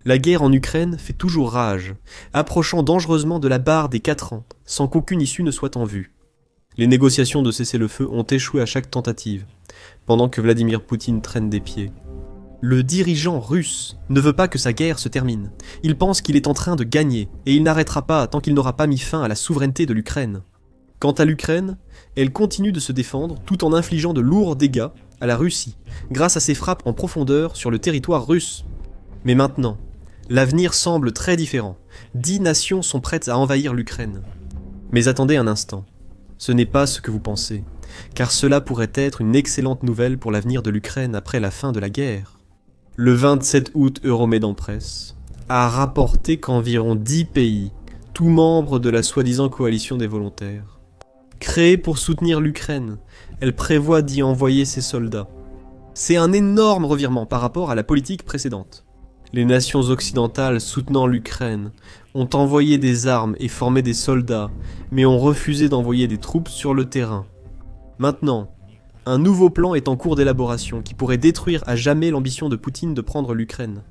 La guerre en Ukraine fait toujours rage, approchant dangereusement de la barre des 4 ans, sans qu'aucune issue ne soit en vue. Les négociations de cessez-le-feu ont échoué à chaque tentative, pendant que Vladimir Poutine traîne des pieds. Le dirigeant russe ne veut pas que sa guerre se termine. Il pense qu'il est en train de gagner, et il n'arrêtera pas tant qu'il n'aura pas mis fin à la souveraineté de l'Ukraine. Quant à l'Ukraine, elle continue de se défendre tout en infligeant de lourds dégâts à la Russie, grâce à ses frappes en profondeur sur le territoire russe. Mais maintenant, l'avenir semble très différent. 10 nations sont prêtes à envahir l'Ukraine. Mais attendez un instant, ce n'est pas ce que vous pensez, car cela pourrait être une excellente nouvelle pour l'avenir de l'Ukraine après la fin de la guerre. Le 27 août, Euromaidan Press a rapporté qu'environ 10 pays, tous membres de la soi-disant coalition des volontaires, créée pour soutenir l'Ukraine, elle prévoit d'y envoyer ses soldats. C'est un énorme revirement par rapport à la politique précédente. Les nations occidentales soutenant l'Ukraine ont envoyé des armes et formé des soldats, mais ont refusé d'envoyer des troupes sur le terrain. Maintenant, un nouveau plan est en cours d'élaboration qui pourrait détruire à jamais l'ambition de Poutine de prendre l'Ukraine.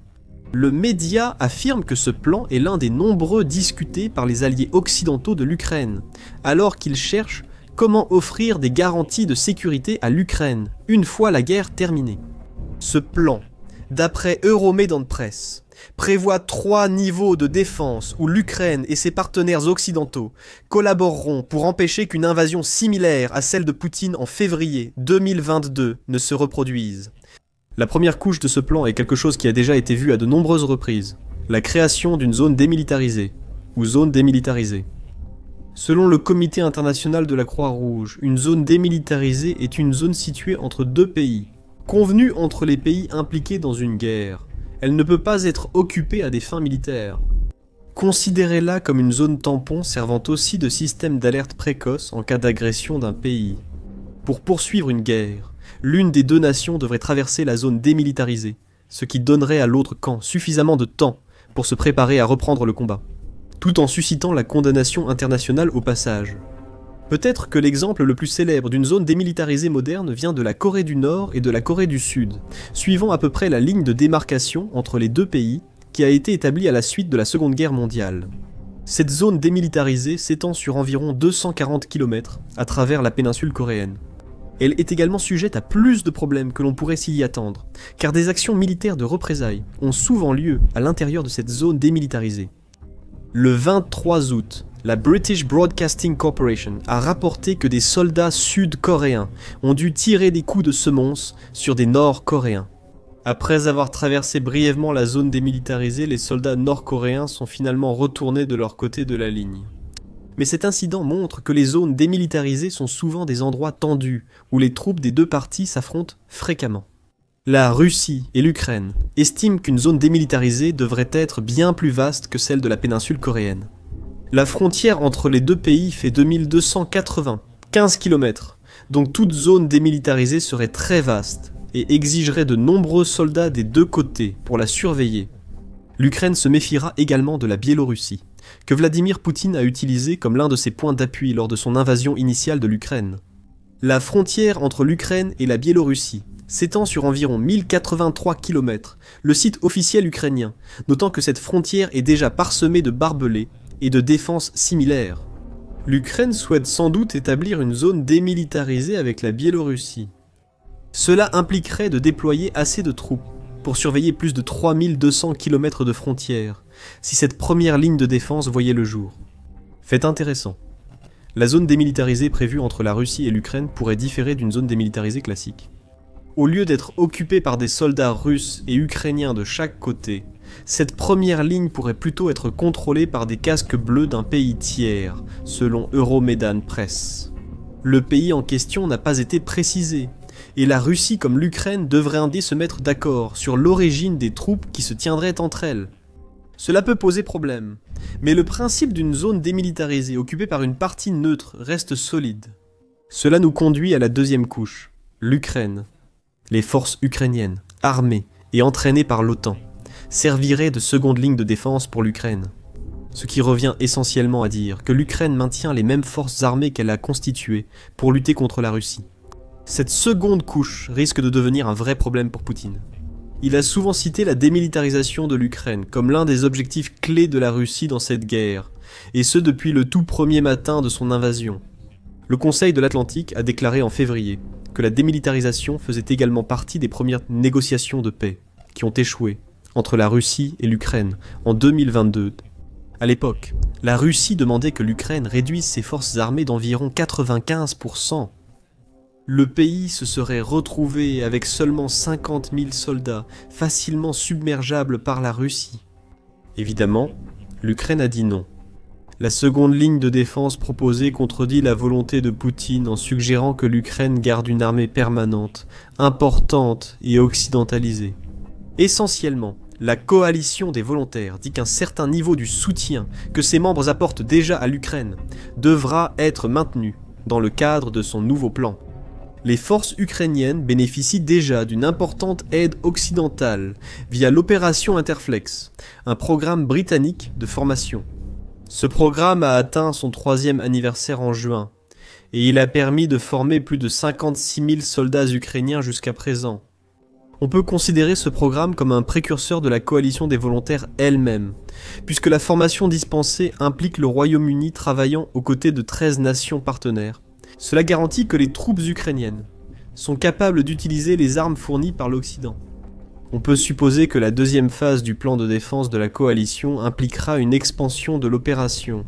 Le média affirme que ce plan est l'un des nombreux discutés par les alliés occidentaux de l'Ukraine, alors qu'ils cherchent comment offrir des garanties de sécurité à l'Ukraine une fois la guerre terminée. Ce plan, d'après Euromaidan Press, prévoit 3 niveaux de défense où l'Ukraine et ses partenaires occidentaux collaboreront pour empêcher qu'une invasion similaire à celle de Poutine en février 2022 ne se reproduise. La première couche de ce plan est quelque chose qui a déjà été vu à de nombreuses reprises, la création d'une zone démilitarisée, ou zone démilitarisée. Selon le Comité international de la Croix-Rouge, une zone démilitarisée est une zone située entre 2 pays, convenue entre les pays impliqués dans une guerre. Elle ne peut pas être occupée à des fins militaires. Considérez-la comme une zone tampon servant aussi de système d'alerte précoce en cas d'agression d'un pays. Pour poursuivre une guerre, l'une des 2 nations devrait traverser la zone démilitarisée, ce qui donnerait à l'autre camp suffisamment de temps pour se préparer à reprendre le combat, tout en suscitant la condamnation internationale au passage. Peut-être que l'exemple le plus célèbre d'une zone démilitarisée moderne vient de la Corée du Nord et de la Corée du Sud, suivant à peu près la ligne de démarcation entre les 2 pays qui a été établie à la suite de la Seconde Guerre mondiale. Cette zone démilitarisée s'étend sur environ 240 km à travers la péninsule coréenne. Elle est également sujette à plus de problèmes que l'on pourrait s'y attendre, car des actions militaires de représailles ont souvent lieu à l'intérieur de cette zone démilitarisée. Le 23 août, la British Broadcasting Corporation a rapporté que des soldats sud-coréens ont dû tirer des coups de semonce sur des nord-coréens. Après avoir traversé brièvement la zone démilitarisée, les soldats nord-coréens sont finalement retournés de leur côté de la ligne. Mais cet incident montre que les zones démilitarisées sont souvent des endroits tendus, où les troupes des 2 parties s'affrontent fréquemment. La Russie et l'Ukraine estiment qu'une zone démilitarisée devrait être bien plus vaste que celle de la péninsule coréenne. La frontière entre les 2 pays fait 2295 km, donc toute zone démilitarisée serait très vaste et exigerait de nombreux soldats des 2 côtés pour la surveiller. L'Ukraine se méfiera également de la Biélorussie, que Vladimir Poutine a utilisé comme l'un de ses points d'appui lors de son invasion initiale de l'Ukraine. La frontière entre l'Ukraine et la Biélorussie s'étend sur environ 1083 km, le site officiel ukrainien, notant que cette frontière est déjà parsemée de barbelés et de défenses similaires. L'Ukraine souhaite sans doute établir une zone démilitarisée avec la Biélorussie. Cela impliquerait de déployer assez de troupes pour surveiller plus de 3200 km de frontières, si cette première ligne de défense voyait le jour. Fait intéressant. La zone démilitarisée prévue entre la Russie et l'Ukraine pourrait différer d'une zone démilitarisée classique. Au lieu d'être occupée par des soldats russes et ukrainiens de chaque côté, cette première ligne pourrait plutôt être contrôlée par des casques bleus d'un pays tiers, selon Euromaidan Press. Le pays en question n'a pas été précisé, et la Russie comme l'Ukraine devraient ainsi se mettre d'accord sur l'origine des troupes qui se tiendraient entre elles. Cela peut poser problème, mais le principe d'une zone démilitarisée occupée par une partie neutre reste solide. Cela nous conduit à la 2e couche, l'Ukraine. Les forces ukrainiennes, armées et entraînées par l'OTAN, serviraient de seconde ligne de défense pour l'Ukraine. Ce qui revient essentiellement à dire que l'Ukraine maintient les mêmes forces armées qu'elle a constituées pour lutter contre la Russie. Cette seconde couche risque de devenir un vrai problème pour Poutine. il a souvent cité la démilitarisation de l'Ukraine comme l'un des objectifs clés de la Russie dans cette guerre, et ce depuis le tout premier matin de son invasion. Le Conseil de l'Atlantique a déclaré en février que la démilitarisation faisait également partie des premières négociations de paix, qui ont échoué, entre la Russie et l'Ukraine en 2022. À l'époque, la Russie demandait que l'Ukraine réduise ses forces armées d'environ 95%. Le pays se serait retrouvé avec seulement 50 000 soldats, facilement submergeables par la Russie. Évidemment, l'Ukraine a dit non. La seconde ligne de défense proposée contredit la volonté de Poutine en suggérant que l'Ukraine garde une armée permanente, importante et occidentalisée. Essentiellement, la coalition des volontaires dit qu'un certain niveau du soutien que ses membres apportent déjà à l'Ukraine devra être maintenu dans le cadre de son nouveau plan. Les forces ukrainiennes bénéficient déjà d'une importante aide occidentale via l'opération Interflex, un programme britannique de formation. Ce programme a atteint son 3e anniversaire en juin, et il a permis de former plus de 56 000 soldats ukrainiens jusqu'à présent. On peut considérer ce programme comme un précurseur de la coalition des volontaires elle-même, puisque la formation dispensée implique le Royaume-Uni travaillant aux côtés de 13 nations partenaires. Cela garantit que les troupes ukrainiennes sont capables d'utiliser les armes fournies par l'Occident. On peut supposer que la deuxième phase du plan de défense de la coalition impliquera une expansion de l'opération.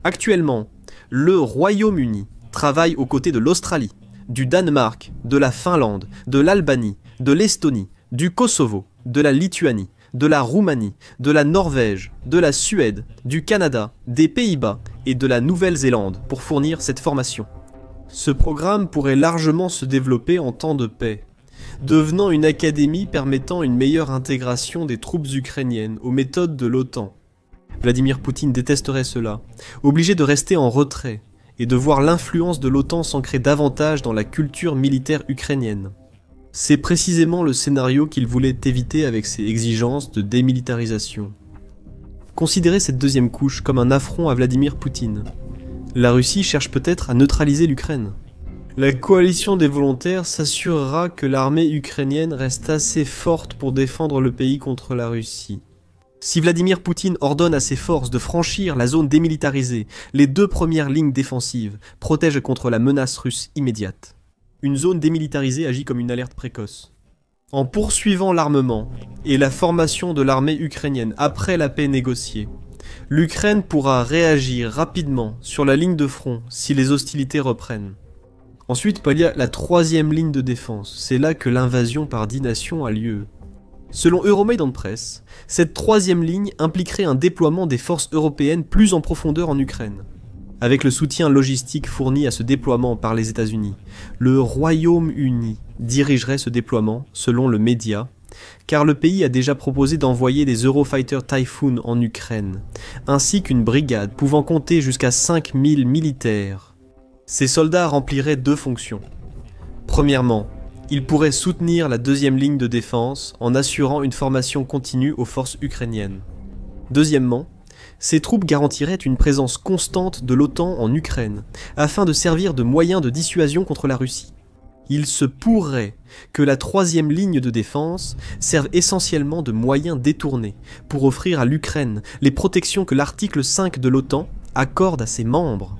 Actuellement, le Royaume-Uni travaille aux côtés de l'Australie, du Danemark, de la Finlande, de l'Albanie, de l'Estonie, du Kosovo, de la Lituanie, de la Roumanie, de la Norvège, de la Suède, du Canada, des Pays-Bas et de la Nouvelle-Zélande pour fournir cette formation. Ce programme pourrait largement se développer en temps de paix, devenant une académie permettant une meilleure intégration des troupes ukrainiennes aux méthodes de l'OTAN. Vladimir Poutine détesterait cela, obligé de rester en retrait et de voir l'influence de l'OTAN s'ancrer davantage dans la culture militaire ukrainienne. C'est précisément le scénario qu'il voulait éviter avec ses exigences de démilitarisation. Considérez cette deuxième couche comme un affront à Vladimir Poutine. La Russie cherche peut-être à neutraliser l'Ukraine. La coalition des volontaires s'assurera que l'armée ukrainienne reste assez forte pour défendre le pays contre la Russie. Si Vladimir Poutine ordonne à ses forces de franchir la zone démilitarisée, les 2 premières lignes défensives protègent contre la menace russe immédiate. Une zone démilitarisée agit comme une alerte précoce. En poursuivant l'armement et la formation de l'armée ukrainienne après la paix négociée, l'Ukraine pourra réagir rapidement sur la ligne de front si les hostilités reprennent. Ensuite, il y a la 3e ligne de défense, c'est là que l'invasion par 10 nations a lieu. Selon Euromaidan Press, cette 3e ligne impliquerait un déploiement des forces européennes plus en profondeur en Ukraine. Avec le soutien logistique fourni à ce déploiement par les États-Unis, le Royaume-Uni dirigerait ce déploiement, selon le média, car le pays a déjà proposé d'envoyer des Eurofighter Typhoon en Ukraine, ainsi qu'une brigade pouvant compter jusqu'à 5000 militaires. Ces soldats rempliraient 2 fonctions. Premièrement, ils pourraient soutenir la 2e ligne de défense en assurant une formation continue aux forces ukrainiennes. Deuxièmement, ces troupes garantiraient une présence constante de l'OTAN en Ukraine, afin de servir de moyen de dissuasion contre la Russie. Il se pourrait que la 3e ligne de défense serve essentiellement de moyen détourné pour offrir à l'Ukraine les protections que l'article 5 de l'OTAN accorde à ses membres.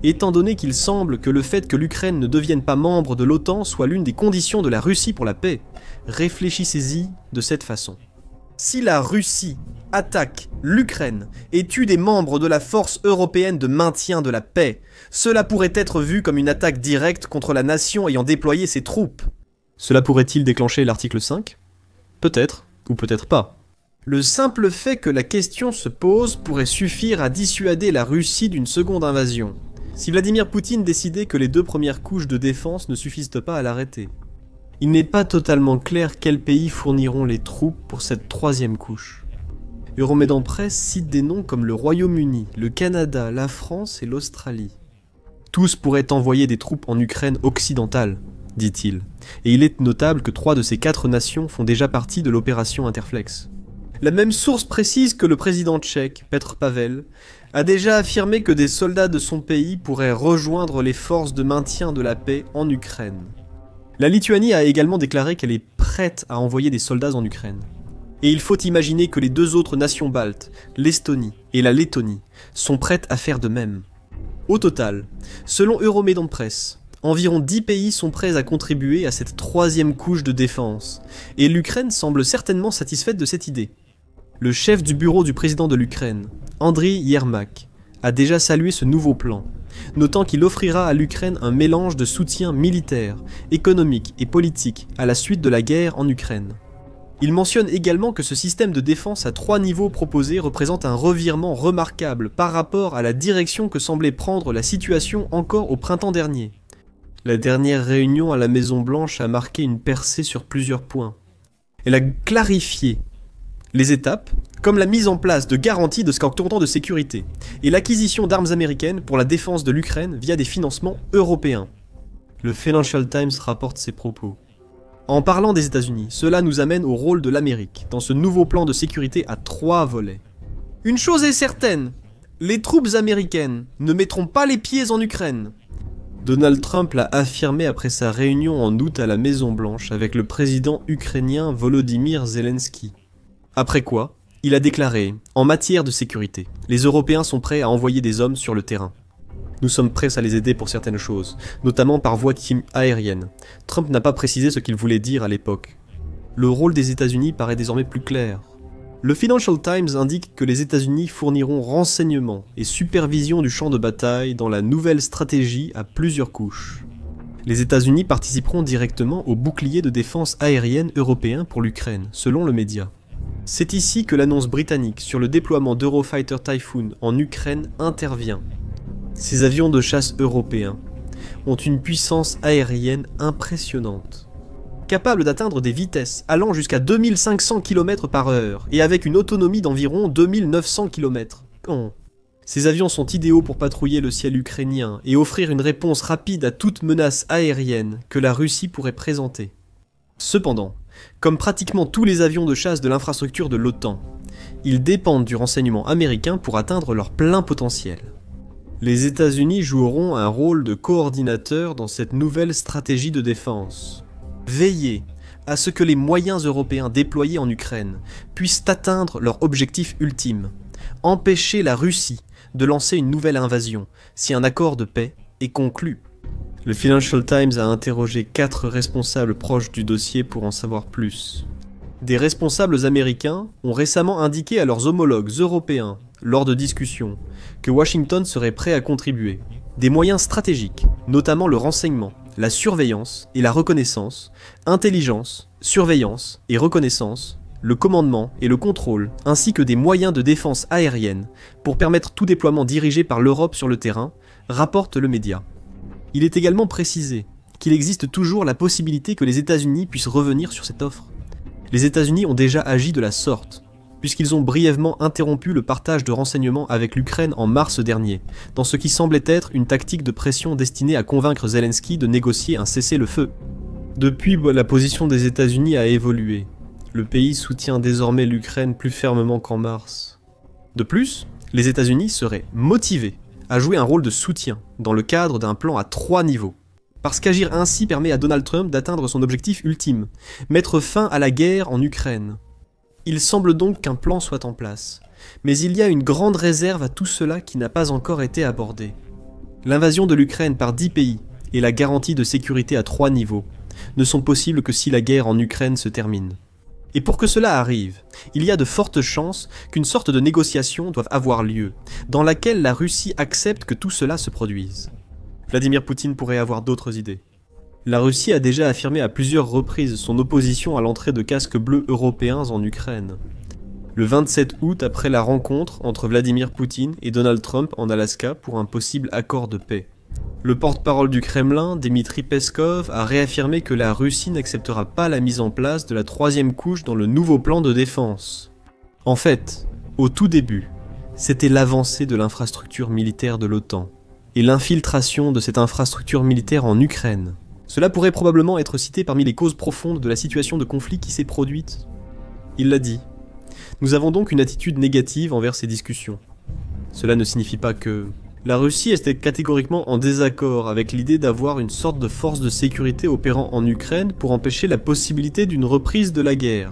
Étant donné qu'il semble que le fait que l'Ukraine ne devienne pas membre de l'OTAN soit l'une des conditions de la Russie pour la paix, réfléchissez-y de cette façon. Si la Russie attaque l'Ukraine et tue des membres de la force européenne de maintien de la paix, cela pourrait être vu comme une attaque directe contre la nation ayant déployé ses troupes. Cela pourrait-il déclencher l'article 5 ? Peut-être, ou peut-être pas. Le simple fait que la question se pose pourrait suffire à dissuader la Russie d'une seconde invasion. Si Vladimir Poutine décidait que les 2 premières couches de défense ne suffisent pas à l'arrêter. Il n'est pas totalement clair quels pays fourniront les troupes pour cette 3e couche. Euromaidan Press cite des noms comme le Royaume-Uni, le Canada, la France et l'Australie. Tous pourraient envoyer des troupes en Ukraine occidentale, dit-il, et il est notable que 3 de ces 4 nations font déjà partie de l'opération Interflex. La même source précise que le président tchèque, Petr Pavel, a déjà affirmé que des soldats de son pays pourraient rejoindre les forces de maintien de la paix en Ukraine. La Lituanie a également déclaré qu'elle est prête à envoyer des soldats en Ukraine. Et il faut imaginer que les deux autres nations baltes, l'Estonie et la Lettonie, sont prêtes à faire de même. Au total, selon Euromaidan Press, environ 10 pays sont prêts à contribuer à cette troisième couche de défense, et l'Ukraine semble certainement satisfaite de cette idée. Le chef du bureau du président de l'Ukraine, Andriy Yermak, a déjà salué ce nouveau plan, notant qu'il offrira à l'Ukraine un mélange de soutien militaire, économique et politique à la suite de la guerre en Ukraine. Il mentionne également que ce système de défense à 3 niveaux proposé représente un revirement remarquable par rapport à la direction que semblait prendre la situation encore au printemps dernier. La dernière réunion à la Maison-Blanche a marqué une percée sur plusieurs points. Elle a clarifié les étapes, comme la mise en place de garanties de score de sécurité et l'acquisition d'armes américaines pour la défense de l'Ukraine via des financements européens. Le Financial Times rapporte ces propos. En parlant des États-Unis, cela nous amène au rôle de l'Amérique dans ce nouveau plan de sécurité à 3 volets. Une chose est certaine, les troupes américaines ne mettront pas les pieds en Ukraine. Donald Trump l'a affirmé après sa réunion en août à la Maison-Blanche avec le président ukrainien Volodymyr Zelensky. Après quoi, il a déclaré « En matière de sécurité, les Européens sont prêts à envoyer des hommes sur le terrain. Nous sommes prêts à les aider pour certaines choses, notamment par voie aérienne. » Trump n'a pas précisé ce qu'il voulait dire à l'époque. Le rôle des États-Unis paraît désormais plus clair. Le Financial Times indique que les États-Unis fourniront renseignements et supervision du champ de bataille dans la nouvelle stratégie à plusieurs couches. Les États-Unis participeront directement au bouclier de défense aérienne européen pour l'Ukraine, selon le média. C'est ici que l'annonce britannique sur le déploiement d'Eurofighter Typhoon en Ukraine intervient. Ces avions de chasse européens ont une puissance aérienne impressionnante, capable d'atteindre des vitesses allant jusqu'à 2500 km/h et avec une autonomie d'environ 2900 km. Ces avions sont idéaux pour patrouiller le ciel ukrainien et offrir une réponse rapide à toute menace aérienne que la Russie pourrait présenter. Cependant, comme pratiquement tous les avions de chasse de l'infrastructure de l'OTAN, ils dépendent du renseignement américain pour atteindre leur plein potentiel. Les États-Unis joueront un rôle de coordinateur dans cette nouvelle stratégie de défense. Veiller à ce que les moyens européens déployés en Ukraine puissent atteindre leur objectif ultime, empêcher la Russie de lancer une nouvelle invasion si un accord de paix est conclu. Le Financial Times a interrogé 4 responsables proches du dossier pour en savoir plus. Des responsables américains ont récemment indiqué à leurs homologues européens, lors de discussions, que Washington serait prêt à contribuer. Des moyens stratégiques, notamment le renseignement, la surveillance et la reconnaissance, intelligence, surveillance et reconnaissance, le commandement et le contrôle, ainsi que des moyens de défense aérienne pour permettre tout déploiement dirigé par l'Europe sur le terrain, rapporte le média. Il est également précisé qu'il existe toujours la possibilité que les États-Unis puissent revenir sur cette offre. Les États-Unis ont déjà agi de la sorte, puisqu'ils ont brièvement interrompu le partage de renseignements avec l'Ukraine en mars dernier, dans ce qui semblait être une tactique de pression destinée à convaincre Zelensky de négocier un cessez-le-feu. Depuis, la position des États-Unis a évolué. Le pays soutient désormais l'Ukraine plus fermement qu'en mars. De plus, les États-Unis seraient motivés à jouer un rôle de soutien dans le cadre d'un plan à 3 niveaux. Parce qu'agir ainsi permet à Donald Trump d'atteindre son objectif ultime, mettre fin à la guerre en Ukraine. Il semble donc qu'un plan soit en place, mais il y a une grande réserve à tout cela qui n'a pas encore été abordée. L'invasion de l'Ukraine par 10 pays et la garantie de sécurité à 3 niveaux ne sont possibles que si la guerre en Ukraine se termine. Et pour que cela arrive, il y a de fortes chances qu'une sorte de négociation doive avoir lieu, dans laquelle la Russie accepte que tout cela se produise. Vladimir Poutine pourrait avoir d'autres idées. La Russie a déjà affirmé à plusieurs reprises son opposition à l'entrée de casques bleus européens en Ukraine. Le 27 août, après la rencontre entre Vladimir Poutine et Donald Trump en Alaska pour un possible accord de paix. Le porte-parole du Kremlin, Dmitri Peskov, a réaffirmé que la Russie n'acceptera pas la mise en place de la 3e couche dans le nouveau plan de défense. En fait, au tout début, c'était l'avancée de l'infrastructure militaire de l'OTAN et l'infiltration de cette infrastructure militaire en Ukraine. Cela pourrait probablement être cité parmi les causes profondes de la situation de conflit qui s'est produite. Il l'a dit. Nous avons donc une attitude négative envers ces discussions. Cela ne signifie pas que La Russie était catégoriquement en désaccord avec l'idée d'avoir une sorte de force de sécurité opérant en Ukraine pour empêcher la possibilité d'une reprise de la guerre.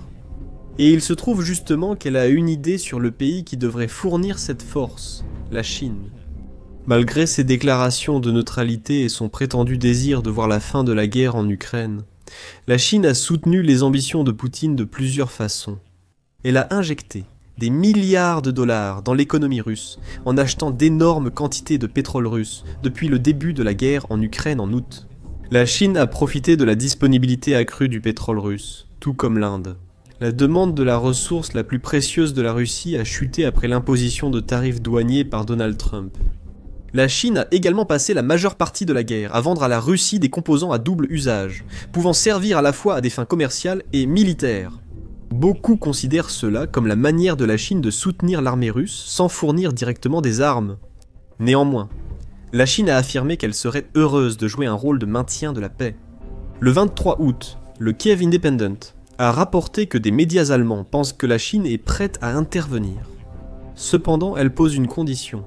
Et il se trouve justement qu'elle a une idée sur le pays qui devrait fournir cette force, la Chine. Malgré ses déclarations de neutralité et son prétendu désir de voir la fin de la guerre en Ukraine, la Chine a soutenu les ambitions de Poutine de plusieurs façons. Elle a injecté des milliards de dollars dans l'économie russe en achetant d'énormes quantités de pétrole russe depuis le début de la guerre en Ukraine en août. La Chine a profité de la disponibilité accrue du pétrole russe, tout comme l'Inde. La demande de la ressource la plus précieuse de la Russie a chuté après l'imposition de tarifs douaniers par Donald Trump. La Chine a également passé la majeure partie de la guerre à vendre à la Russie des composants à double usage, pouvant servir à la fois à des fins commerciales et militaires. Beaucoup considèrent cela comme la manière de la Chine de soutenir l'armée russe sans fournir directement des armes. Néanmoins, la Chine a affirmé qu'elle serait heureuse de jouer un rôle de maintien de la paix. Le 23 août, le Kiev Independent a rapporté que des médias allemands pensent que la Chine est prête à intervenir. Cependant, elle pose une condition.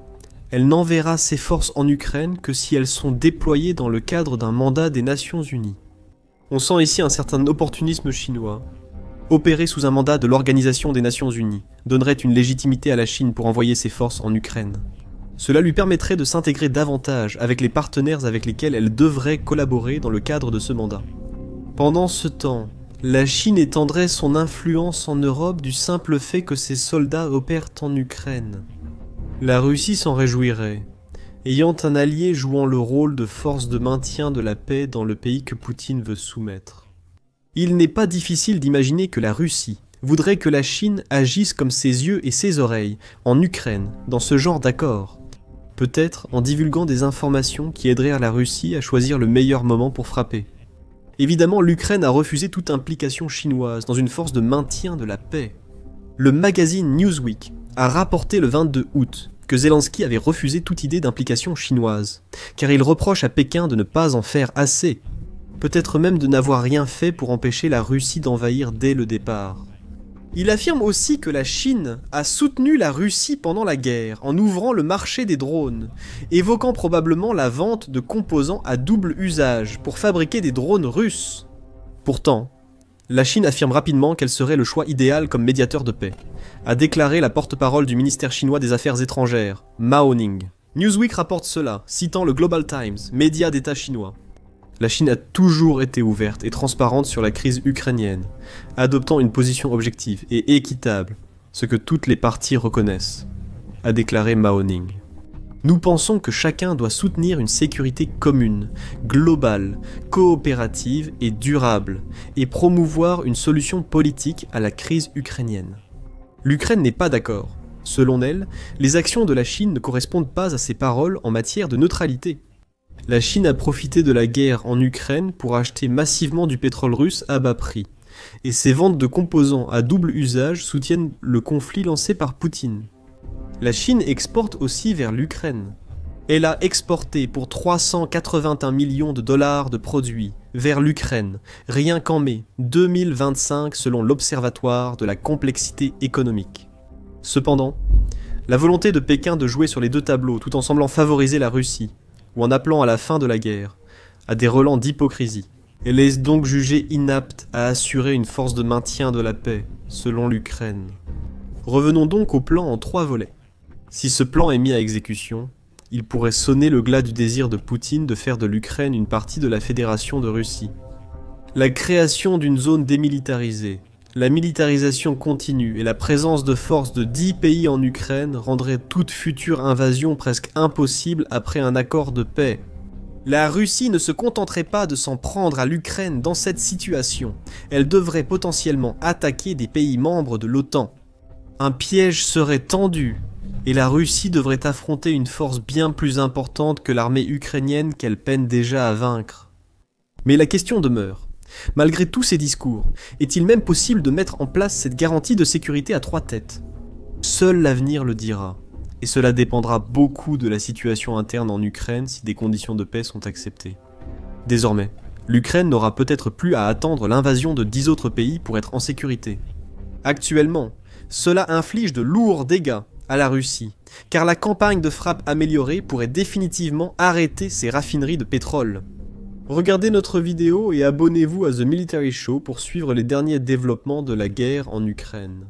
Elle n'enverra ses forces en Ukraine que si elles sont déployées dans le cadre d'un mandat des Nations Unies. On sent ici un certain opportunisme chinois. Opérer sous un mandat de l'Organisation des Nations Unies donnerait une légitimité à la Chine pour envoyer ses forces en Ukraine. Cela lui permettrait de s'intégrer davantage avec les partenaires avec lesquels elle devrait collaborer dans le cadre de ce mandat. Pendant ce temps, la Chine étendrait son influence en Europe du simple fait que ses soldats opèrent en Ukraine. La Russie s'en réjouirait, ayant un allié jouant le rôle de force de maintien de la paix dans le pays que Poutine veut soumettre. Il n'est pas difficile d'imaginer que la Russie voudrait que la Chine agisse comme ses yeux et ses oreilles en Ukraine, dans ce genre d'accord. Peut-être en divulguant des informations qui aideraient la Russie à choisir le meilleur moment pour frapper. Évidemment, l'Ukraine a refusé toute implication chinoise dans une force de maintien de la paix. Le magazine Newsweek a rapporté le 22 août que Zelensky avait refusé toute idée d'implication chinoise, car il reproche à Pékin de ne pas en faire assez. Peut-être même de n'avoir rien fait pour empêcher la Russie d'envahir dès le départ. Il affirme aussi que la Chine a soutenu la Russie pendant la guerre en ouvrant le marché des drones, évoquant probablement la vente de composants à double usage pour fabriquer des drones russes. Pourtant, la Chine affirme rapidement qu'elle serait le choix idéal comme médiateur de paix, a déclaré la porte-parole du ministère chinois des Affaires étrangères, Mao Ning. Newsweek rapporte cela, citant le Global Times, média d'État chinois. La Chine a toujours été ouverte et transparente sur la crise ukrainienne, adoptant une position objective et équitable, ce que toutes les parties reconnaissent, a déclaré Mao Ning. Nous pensons que chacun doit soutenir une sécurité commune, globale, coopérative et durable, et promouvoir une solution politique à la crise ukrainienne. L'Ukraine n'est pas d'accord. Selon elle, les actions de la Chine ne correspondent pas à ses paroles en matière de neutralité. La Chine a profité de la guerre en Ukraine pour acheter massivement du pétrole russe à bas prix, et ses ventes de composants à double usage soutiennent le conflit lancé par Poutine. La Chine exporte aussi vers l'Ukraine. Elle a exporté pour 381 millions de dollars de produits vers l'Ukraine, rien qu'en mai 2025 selon l'Observatoire de la complexité économique. Cependant, la volonté de Pékin de jouer sur les deux tableaux tout en semblant favoriser la Russie, ou en appelant à la fin de la guerre, à des relents d'hypocrisie. Elle est donc jugée inapte à assurer une force de maintien de la paix, selon l'Ukraine. Revenons donc au plan en 3 volets. Si ce plan est mis à exécution, il pourrait sonner le glas du désir de Poutine de faire de l'Ukraine une partie de la Fédération de Russie. La création d'une zone démilitarisée, la militarisation continue et la présence de forces de 10 pays en Ukraine rendraient toute future invasion presque impossible après un accord de paix. La Russie ne se contenterait pas de s'en prendre à l'Ukraine dans cette situation. Elle devrait potentiellement attaquer des pays membres de l'OTAN. Un piège serait tendu, et la Russie devrait affronter une force bien plus importante que l'armée ukrainienne qu'elle peine déjà à vaincre. Mais la question demeure. Malgré tous ces discours, est-il même possible de mettre en place cette garantie de sécurité à 3 têtes? Seul l'avenir le dira, et cela dépendra beaucoup de la situation interne en Ukraine si des conditions de paix sont acceptées. Désormais, l'Ukraine n'aura peut-être plus à attendre l'invasion de 10 autres pays pour être en sécurité. Actuellement, cela inflige de lourds dégâts à la Russie, car la campagne de frappe améliorée pourrait définitivement arrêter ces raffineries de pétrole. Regardez notre vidéo et abonnez-vous à The Military Show pour suivre les derniers développements de la guerre en Ukraine.